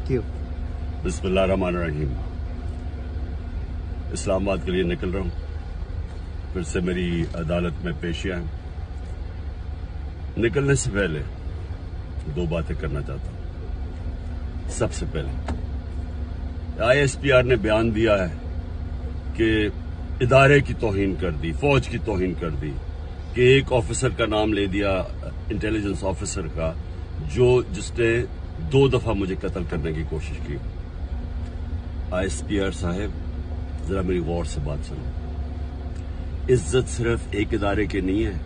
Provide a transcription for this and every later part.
Thank you. बिस्मिल्लाहिर्रहमानिर्रहीम। इस्लामाबाद के लिए निकल रहा हूँ। फिर से मेरी अदालत में पेशियां हैं। निकलने से पहले दो बातें करना चाहता हूँ। सबसे पहले ISPR ने बयान दिया है कि इदारे की तौहीन कर दी, फौज की तौहीन कर दी, कि एक ऑफिसर का नाम ले दिया, इंटेलिजेंस ऑफिसर का, जिसने 2 दफा मुझे कत्ल करने की कोशिश की। ISPR साहब, जरा मेरी गौर से बात सुनो। इज्जत सिर्फ एक इदारे की नहीं है,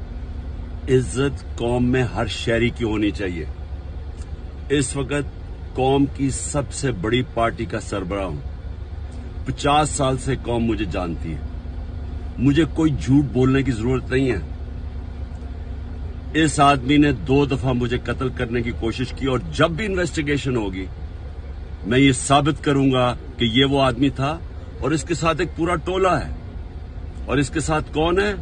इज्जत कौम में हर शहरी की होनी चाहिए। इस वक्त कौम की सबसे बड़ी पार्टी का सरबराह हूं। 50 साल से कौम मुझे जानती है। मुझे कोई झूठ बोलने की जरूरत नहीं है। इस आदमी ने 2 दफा मुझे कत्ल करने की कोशिश की, और जब भी इन्वेस्टिगेशन होगी मैं ये साबित करूंगा कि ये वो आदमी था, और इसके साथ एक पूरा टोला है। और इसके साथ कौन है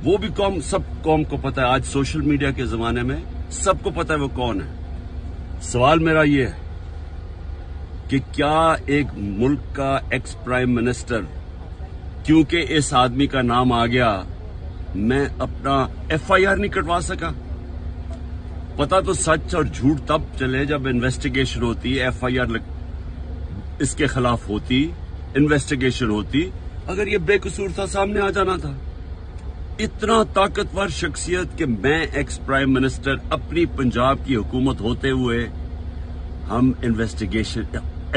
वो भी सब कौम को पता है। आज सोशल मीडिया के जमाने में सबको पता है वो कौन है। सवाल मेरा ये है कि क्या एक मुल्क का एक्स प्राइम मिनिस्टर, क्योंकि इस आदमी का नाम आ गया, मैं अपना FIR नहीं कटवा सका? पता तो सच और झूठ तब चले जब इन्वेस्टिगेशन होती, FIR इसके खिलाफ होती, इन्वेस्टिगेशन होती। अगर ये बेकसूर था, सामने आ जाना था। इतना ताकतवर शख्सियत कि मैं एक्स प्राइम मिनिस्टर, अपनी पंजाब की हुकूमत होते हुए हम इन्वेस्टिगेशन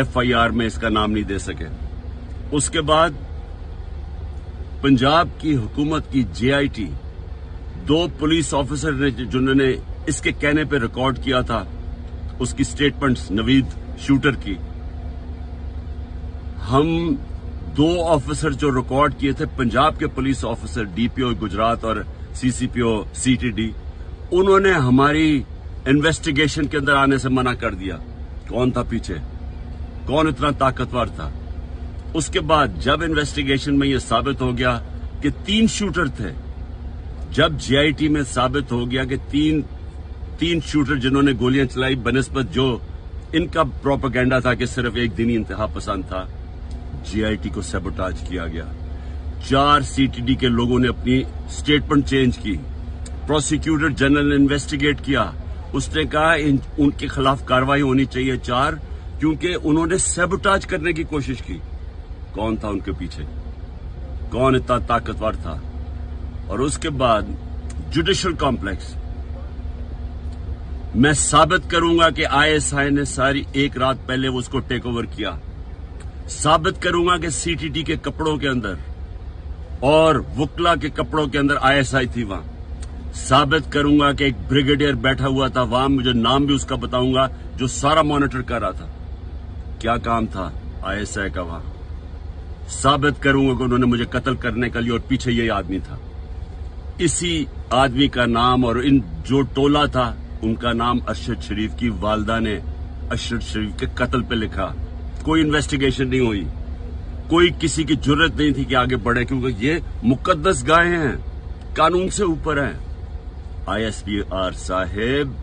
FIR में इसका नाम नहीं दे सके। उसके बाद पंजाब की हुकूमत की JIT, 2 पुलिस ऑफिसर ने जिन्होंने इसके कहने पे रिकॉर्ड किया था उसकी स्टेटमेंट्स, नवीद शूटर की, हम 2 ऑफिसर जो रिकॉर्ड किए थे, पंजाब के पुलिस ऑफिसर DPO गुजरात और CCPO CTD, उन्होंने हमारी इन्वेस्टिगेशन के अंदर आने से मना कर दिया। कौन था पीछे? कौन इतना ताकतवर था? उसके बाद जब इन्वेस्टिगेशन में यह साबित हो गया कि 3 शूटर थे, जब JIT में साबित हो गया कि तीन शूटर जिन्होंने गोलियां चलाई, बनिस्बत जो इनका प्रोपेगेंडा था कि सिर्फ एक दिनी इंतहा पसंद था, JIT को सैबोटाज किया गया। 4 CTD के लोगों ने अपनी स्टेटमेंट चेंज की। प्रोसिक्यूटर जनरल ने इन्वेस्टिगेट किया। उसने कहा उनके खिलाफ कार्रवाई होनी चाहिए 4, क्योंकि उन्होंने सैबोटाज करने की कोशिश की। कौन था उनके पीछे? कौन इतना ताकतवर था? और उसके बाद जुडिशल कॉम्प्लेक्स, मैं साबित करूंगा कि ISI ने सारी एक रात पहले उसको टेक ओवर किया। साबित करूंगा कि CTD के कपड़ों के अंदर और वकला के कपड़ों के अंदर ISI थी वहां। साबित करूंगा कि एक ब्रिगेडियर बैठा हुआ था वहां, मुझे नाम भी उसका बताऊंगा, जो सारा मॉनिटर कर रहा था। क्या काम था ISI का वहां? साबित करूंगा कि उन्होंने मुझे कत्ल करने के लिए, और पीछे यही आदमी था। इसी आदमी का नाम और इन जो टोला था उनका नाम अरशद शरीफ की वालदा ने अरशद शरीफ के कत्ल पे लिखा। कोई इन्वेस्टिगेशन नहीं हुई, कोई किसी की जुर्रत नहीं थी कि आगे बढ़े, क्योंकि ये मुकद्दस गाय हैं, कानून से ऊपर हैं। ISPR साहेब,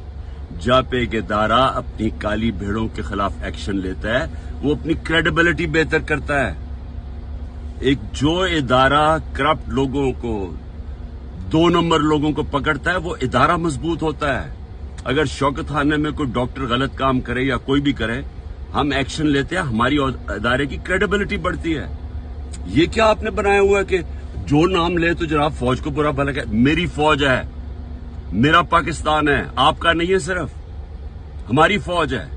जब एक इदारा अपनी काली भेड़ों के खिलाफ एक्शन लेता है, वो अपनी क्रेडिबिलिटी बेहतर करता है। एक जो इदारा करप्ट लोगों को, 2 नंबर लोगों को पकड़ता है, वो इदारा मजबूत होता है। अगर शौकत खाने में कोई डॉक्टर गलत काम करे या कोई भी करे, हम एक्शन लेते हैं, हमारी इदारे की क्रेडिबिलिटी बढ़ती है। ये क्या आपने बनाया हुआ है कि जो नाम ले तो जनाब फौज को बुरा भला कहे? मेरी फौज है, मेरा पाकिस्तान है, आपका नहीं है। सिर्फ हमारी फौज है,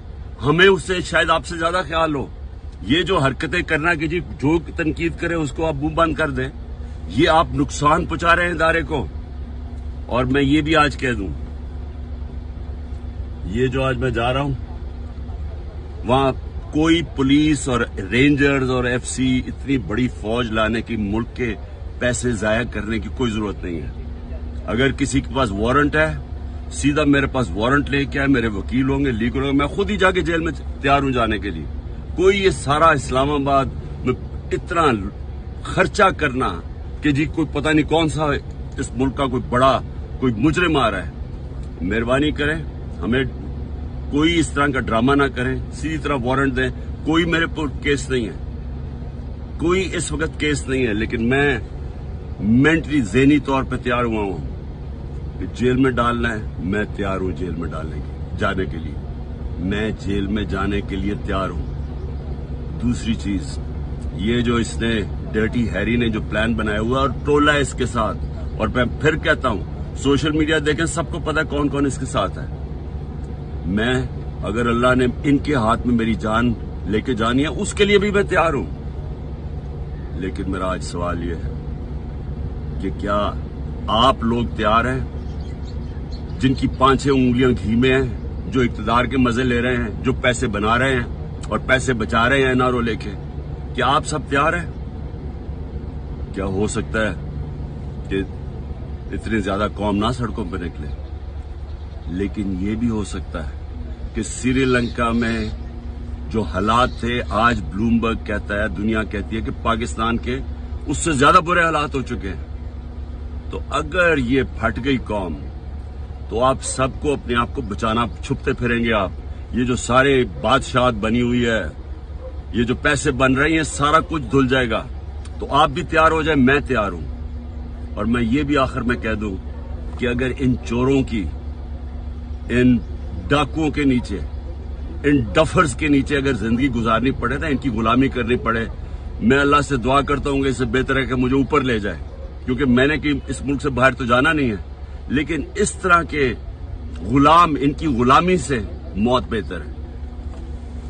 हमें उससे शायद आपसे ज्यादा ख्याल हो। ये जो हरकतें करना कि जी जो तनकीद करे उसको आप मुंह बंद कर दें, ये आप नुकसान पहुंचा रहे हैं इदारे को। और मैं ये भी आज कह दूं, ये जो आज मैं जा रहा हूं, वहां कोई पुलिस और रेंजर्स और FC इतनी बड़ी फौज लाने की, मुल्क के पैसे जाया करने की कोई जरूरत नहीं है। अगर किसी के पास वारंट है, सीधा मेरे पास वारंट लेके आए, मेरे वकील होंगे, लीगल होंगे, मैं खुद ही जाके जेल में तैयार हूं जाने के लिए। कोई ये सारा इस्लामाबाद में इतना खर्चा करना कि जी कोई पता नहीं कौन सा इस मुल्क का कोई बड़ा कोई मुजरिम आ रहा है, मेहरबानी करें, हमें कोई इस तरह का ड्रामा ना करें, सीधी तरह वारंट दें। कोई मेरे पर केस नहीं है, कोई इस वक्त केस नहीं है, लेकिन मैं मेंटली ज़हनी तौर पे तैयार हुआ हूं कि जेल में डालना है, मैं तैयार हूं जेल में जाने के लिए, मैं जेल में जाने के लिए तैयार हूं। दूसरी चीज, ये जो इसने डर्टी हैरी ने जो प्लान बनाया हुआ और टोला है इसके साथ, और मैं फिर कहता हूं सोशल मीडिया देखें, सबको पता कौन कौन इसके साथ है। मैं, अगर अल्लाह ने इनके हाथ में मेरी जान लेके जानी है, उसके लिए भी मैं तैयार हूं। लेकिन मेरा आज सवाल यह है कि क्या आप लोग तैयार हैं, जिनकी 5-6 उंगलियां घी में हैं, जो इक्तदार के मजे ले रहे हैं, जो पैसे बना रहे हैं और पैसे बचा रहे हैं एनआरओ लेके, क्या आप सब तैयार हैं? क्या हो सकता है कि इतनी ज्यादा कौम ना सड़कों पर निकले, लेकिन ये भी हो सकता है कि श्रीलंका में जो हालात थे, आज ब्लूमबर्ग कहता है, दुनिया कहती है कि पाकिस्तान के उससे ज्यादा बुरे हालात हो चुके हैं। तो अगर ये फट गई कौम, तो आप सबको अपने आप को बचाना, छुपते फिरेंगे आप। ये जो सारे बादशाहत बनी हुई है, ये जो पैसे बन रही हैं, सारा कुछ धुल जाएगा। तो आप भी तैयार हो जाए, मैं तैयार हूं। और मैं ये भी आखिर में कह दूं कि अगर इन चोरों की, इन डाकुओं के नीचे, इन डफर्स के नीचे अगर जिंदगी गुजारनी पड़े ना, इनकी गुलामी करनी पड़े, मैं अल्लाह से दुआ करता हूं कि इससे बेहतर है कि मुझे ऊपर ले जाए, क्योंकि मैंने कि इस मुल्क से बाहर तो जाना नहीं है। लेकिन इस तरह के गुलाम, इनकी गुलामी से मौत बेहतर है।